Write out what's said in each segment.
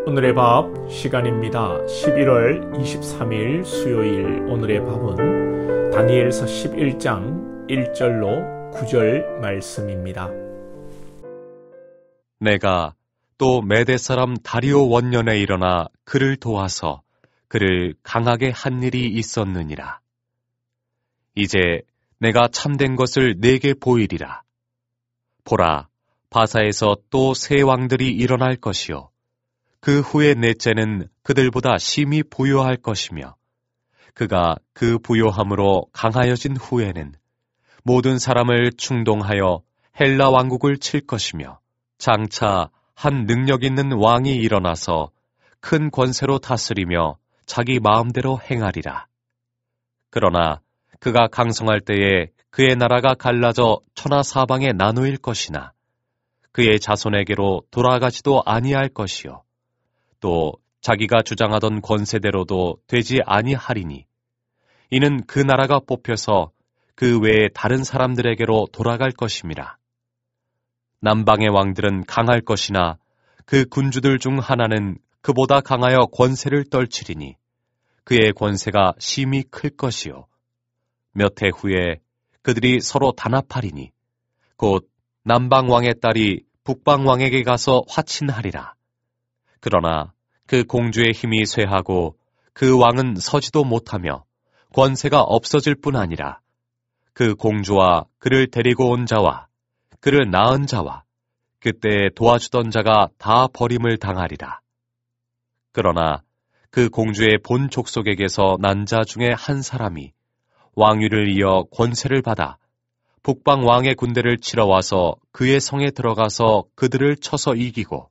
오늘의 밥 시간입니다. 11월 23일 수요일 오늘의 밥은 다니엘서 11장 1절로 9절 말씀입니다. 내가 또 메대 사람 다리오 원년에 일어나 그를 도와서 그를 강하게 한 일이 있었느니라. 이제 내가 참된 것을 네게 보이리라. 보라, 바사에서 또 새 왕들이 일어날 것이요. 그 후에 넷째는 그들보다 심히 부요할 것이며 그가 그 부요함으로 강하여진 후에는 모든 사람을 충동하여 헬라 왕국을 칠 것이며 장차 한 능력 있는 왕이 일어나서 큰 권세로 다스리며 자기 마음대로 행하리라. 그러나 그가 강성할 때에 그의 나라가 갈라져 천하 사방에 나누일 것이나 그의 자손에게로 돌아가지도 아니할 것이요. 또 자기가 주장하던 권세대로도 되지 아니하리니 이는 그 나라가 뽑혀서 그 외에 다른 사람들에게로 돌아갈 것임이라. 남방의 왕들은 강할 것이나 그 군주들 중 하나는 그보다 강하여 권세를 떨치리니 그의 권세가 심히 클 것이요. 몇 해 후에 그들이 서로 단합하리니 곧 남방 왕의 딸이 북방 왕에게 가서 화친하리라. 그러나 그 공주의 힘이 쇠하고 그 왕은 서지도 못하며 권세가 없어질 뿐 아니라 그 공주와 그를 데리고 온 자와 그를 낳은 자와 그때 도와주던 자가 다 버림을 당하리라. 그러나 그 공주의 본 족속에게서 난 자 중에 한 사람이 왕위를 이어 권세를 받아 북방 왕의 군대를 치러 와서 그의 성에 들어가서 그들을 쳐서 이기고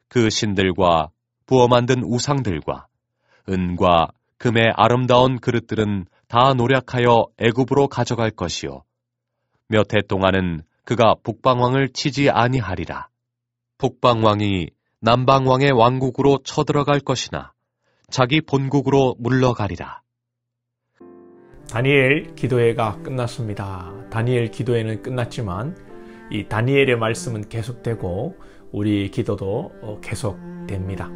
그 신들과 부어 만든 우상들과 은과 금의 아름다운 그릇들은 다 노략하여 애굽으로 가져갈 것이요. 몇 해 동안은 그가 북방왕을 치지 아니하리라. 북방왕이 남방왕의 왕국으로 쳐들어갈 것이나 자기 본국으로 물러가리라. 다니엘 기도회가 끝났습니다. 다니엘 기도회는 끝났지만 이 다니엘의 말씀은 계속되고 우리 기도도 계속됩니다.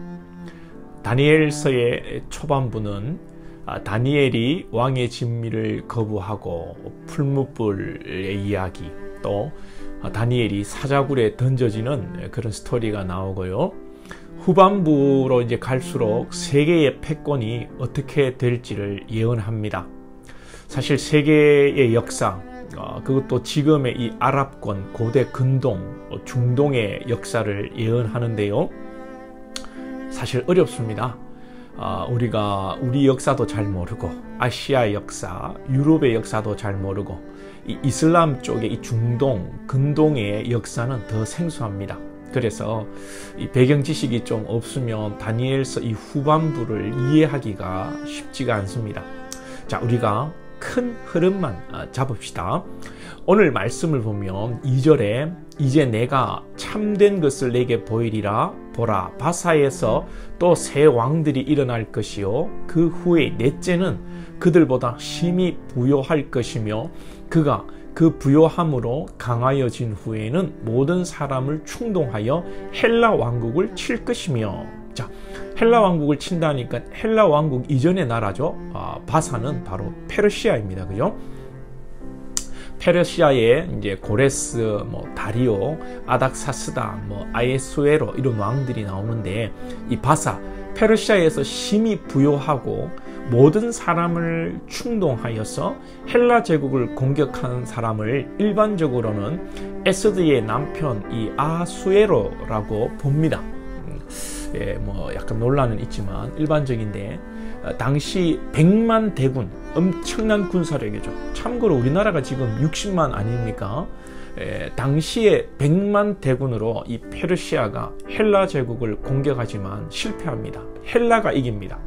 다니엘서의 초반부는 다니엘이 왕의 진미를 거부하고 풀무불의 이야기, 또 다니엘이 사자굴에 던져지는 그런 스토리가 나오고요. 후반부로 이제 갈수록 세계의 패권이 어떻게 될지를 예언합니다. 사실 세계의 역사, 그것도 지금의 이 아랍권, 고대 근동, 중동의 역사를 예언하는데요. 사실 어렵습니다. 우리가 우리 역사도 잘 모르고 아시아 역사, 유럽의 역사도 잘 모르고 이 이슬람 쪽의 이 중동, 근동의 역사는 더 생소합니다. 그래서 이 배경 지식이 좀 없으면 다니엘서 이 후반부를 이해하기가 쉽지가 않습니다. 자, 우리가 큰 흐름만 잡읍시다. 오늘 말씀을 보면 2절에 이제 내가 참된 것을 내게 보이리라. 보라, 바사에서 또 새 왕들이 일어날 것이요. 그 후에 넷째는 그들보다 심히 부요할 것이며 그가 그 부요함으로 강하여진 후에는 모든 사람을 충동하여 헬라 왕국을 칠 것이며. 자, 헬라 왕국을 친다니까 헬라 왕국 이전의 나라죠. 바사는 바로 페르시아입니다. 그죠? 페르시아에 이제 고레스, 다리오, 아닥사스다, 아에수에로 이런 왕들이 나오는데 이 바사, 페르시아에서 심히 부요하고 모든 사람을 충동하여서 헬라 제국을 공격한 사람을 일반적으로는 에스드의 남편 이 아수에로라고 봅니다. 약간 논란은 있지만 일반적인데 당시 100만 대군, 엄청난 군사력이죠. 참고로 우리나라가 지금 60만 아닙니까? 당시에 100만 대군으로 이 페르시아가 헬라 제국을 공격하지만 실패합니다. 헬라가 이깁니다.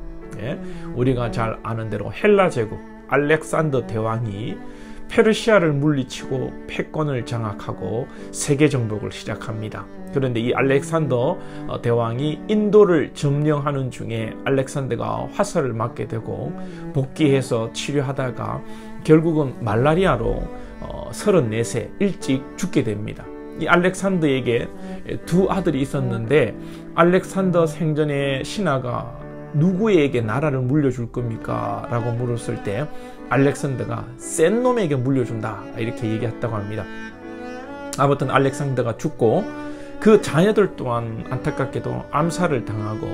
우리가 잘 아는 대로 헬라 제국, 알렉산더 대왕이 페르시아를 물리치고 패권을 장악하고 세계 정복을 시작합니다. 그런데 이 알렉산더 대왕이 인도를 점령하는 중에 알렉산더가 화살을 맞게 되고 복귀해서 치료하다가 결국은 말라리아로 34세 일찍 죽게 됩니다. 이 알렉산더에게 두 아들이 있었는데 알렉산더 생전에 신하가 누구에게 나라를 물려줄 겁니까? 라고 물었을 때 알렉산더가 센 놈에게 물려준다 이렇게 얘기했다고 합니다. 아무튼 알렉산더가 죽고 그 자녀들 또한 안타깝게도 암살을 당하고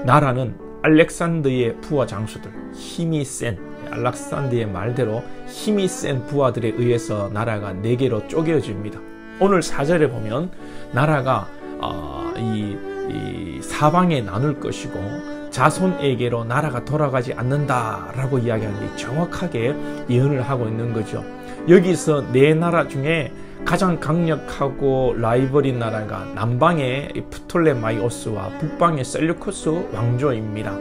나라는 알렉산더의 부하 장수들, 힘이 센, 알렉산더의 말대로 힘이 센 부하들에 의해서 나라가 4개로 쪼개어집니다. 오늘 4절에 보면 나라가 이 사방에 나눌 것이고 자손에게로 나라가 돌아가지 않는다라고 이야기하는데 정확하게 예언을 하고 있는 거죠. 여기서 4나라 중에 가장 강력하고 라이벌인 나라가 남방의 프톨레마이오스와 북방의 셀류쿠스 왕조입니다.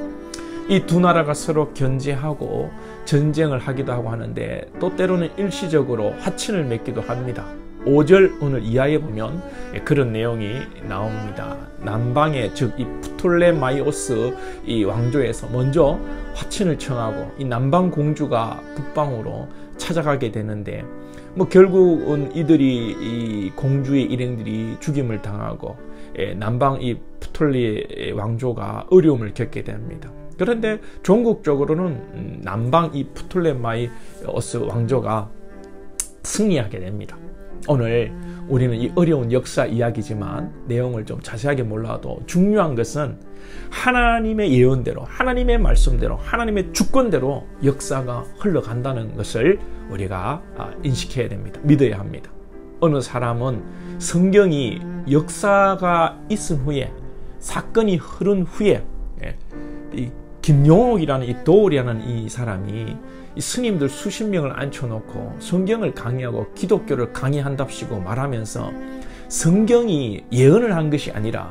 이 두 나라가 서로 견제하고 전쟁을 하기도 하고 하는데 또 때로는 일시적으로 화친을 맺기도 합니다. 5절 오늘 이하에 보면 그런 내용이 나옵니다. 남방의 즉 이 프톨레마이오스 이 왕조에서 먼저 화친을 청하고 이 남방 공주가 북방으로 찾아가게 되는데 결국은 이 공주의 일행들이 죽임을 당하고 남방 이 프톨레 왕조가 어려움을 겪게 됩니다. 그런데 종국적으로는 남방 이 프톨레마이오스 왕조가 승리하게 됩니다. 오늘 우리는 이 어려운 역사 이야기지만 내용을 좀 자세하게 몰라도 중요한 것은 하나님의 예언대로, 하나님의 말씀대로, 하나님의 주권대로 역사가 흘러간다는 것을 우리가 인식해야 됩니다. 믿어야 합니다. 어느 사람은 성경이 역사가 있은 후에, 사건이 흐른 후에 이 김용옥이라는 이 도울이라는 이 사람이 이 스님들 수십 명을 앉혀놓고 성경을 강의하고 기독교를 강의한답시고 말하면서 성경이 예언을 한 것이 아니라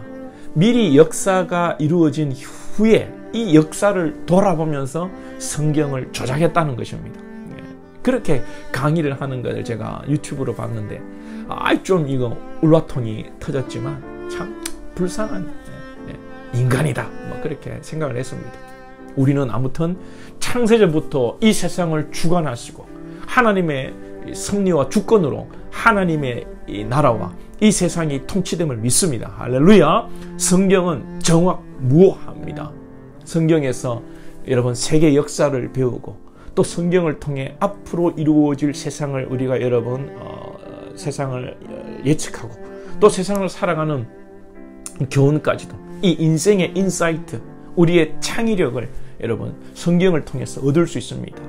미리 역사가 이루어진 후에 이 역사를 돌아보면서 성경을 조작했다는 것입니다. 그렇게 강의를 하는 것을 제가 유튜브로 봤는데 좀 이거 울화통이 터졌지만 참 불쌍한 인간이다 그렇게 생각을 했습니다. 우리는 아무튼 창세전부터 이 세상을 주관하시고 하나님의 섭리와 주권으로 하나님의 이 나라와 이 세상이 통치됨을 믿습니다. 할렐루야. 성경은 정확무오합니다. 성경에서 여러분 세계 역사를 배우고 또 성경을 통해 앞으로 이루어질 세상을 우리가 여러분 세상을 예측하고 또 세상을 살아가는 교훈까지도 이 인생의 인사이트 우리의 창의력을 여러분 성경을 통해서 얻을 수 있습니다.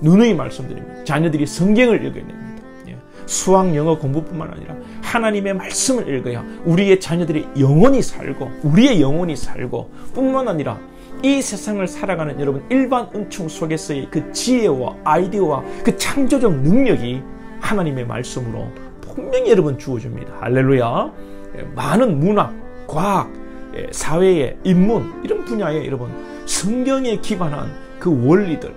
누누이 말씀드립니다. 자녀들이 성경을 읽어야 됩니다. 수학 영어 공부뿐만 아니라 하나님의 말씀을 읽어야 우리의 자녀들이 영원히 살고 우리의 영혼이 살고 뿐만 아니라 이 세상을 살아가는 여러분 일반 은총 속에서의 그 지혜와 아이디어와 그 창조적 능력이 하나님의 말씀으로 분명히 여러분 주어집니다. 할렐루야. 많은 문학, 과학, 사회의 인문 이런 분야에 여러분 성경에 기반한 그 원리들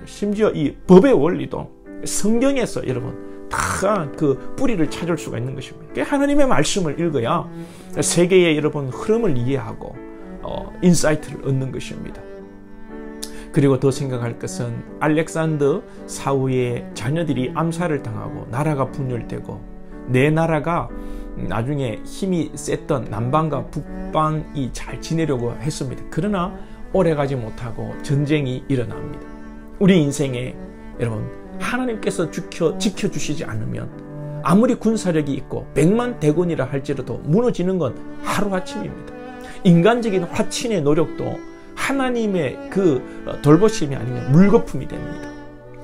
심지어 이 법의 원리도 성경에서 여러분 다 그 뿌리를 찾을 수가 있는 것입니다. 하나님의 말씀을 읽어야 세계의 여러분 흐름을 이해하고 인사이트를 얻는 것입니다. 그리고 더 생각할 것은 알렉산더 사후에 자녀들이 암살을 당하고 나라가 분열되고 내 나라가 나중에 힘이 셌던 남방과 북방이 잘 지내려고 했습니다. 그러나 오래가지 못하고 전쟁이 일어납니다. 우리 인생에 여러분 하나님께서 지켜주시지 않으면 아무리 군사력이 있고 100만 대군이라 할지라도 무너지는 건 하루아침입니다. 인간적인 화친의 노력도 하나님의 그 돌보심이 아니면 물거품이 됩니다.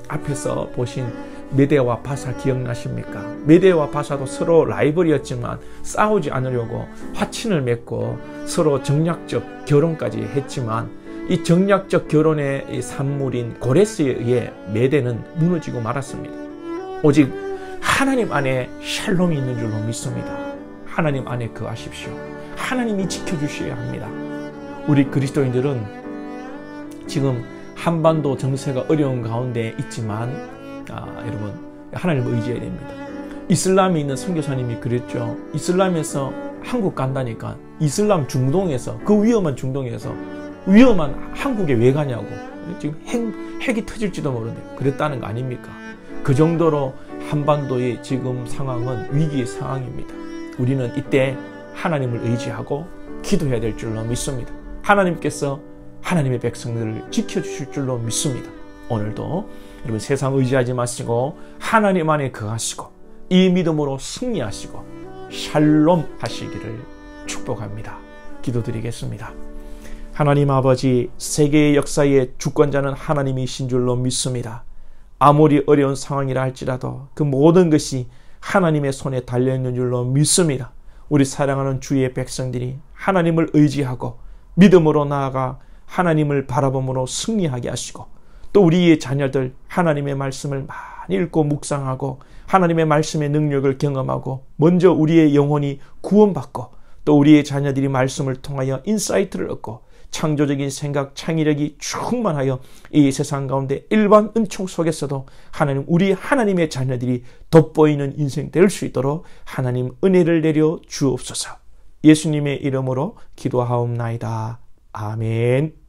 앞에서 보신 메대와 바사 기억나십니까? 메대와 바사도 서로 라이벌이었지만 싸우지 않으려고 화친을 맺고 서로 정략적 결혼까지 했지만 이 정략적 결혼의 이 산물인 고레스에 의해 메대는 무너지고 말았습니다. 오직 하나님 안에 샬롬이 있는 줄로 믿습니다. 하나님 안에 거하십시오. 하나님이 지켜주셔야 합니다. 우리 그리스도인들은 지금 한반도 정세가 어려운 가운데 있지만 여러분 하나님을 의지해야 됩니다. 이슬람에 있는 선교사님이 그랬죠. 이슬람에서 한국 간다니까 이슬람 중동에서 그 위험한 중동에서 위험한 한국에 왜 가냐고 지금 핵이 터질지도 모르는데 그랬다는 거 아닙니까? 그 정도로 한반도의 지금 상황은 위기의 상황입니다. 우리는 이때 하나님을 의지하고 기도해야 될 줄로 믿습니다. 하나님께서 하나님의 백성들을 지켜주실 줄로 믿습니다. 오늘도 여러분 세상 의지하지 마시고 하나님 안에 거하시고 이 믿음으로 승리하시고 샬롬 하시기를 축복합니다. 기도드리겠습니다. 하나님 아버지, 세계의 역사의 주권자는 하나님이신 줄로 믿습니다. 아무리 어려운 상황이라 할지라도 그 모든 것이 하나님의 손에 달려있는 줄로 믿습니다. 우리 사랑하는 주의 백성들이 하나님을 의지하고 믿음으로 나아가 하나님을 바라봄으로 승리하게 하시고 또 우리의 자녀들 하나님의 말씀을 많이 읽고 묵상하고 하나님의 말씀의 능력을 경험하고 먼저 우리의 영혼이 구원받고 또 우리의 자녀들이 말씀을 통하여 인사이트를 얻고 창조적인 생각, 창의력이 충만하여 이 세상 가운데 일반 은총 속에서도 우리 하나님의 자녀들이 돋보이는 인생 될 수 있도록 하나님 은혜를 내려 주옵소서. 예수님의 이름으로 기도하옵나이다. 아멘.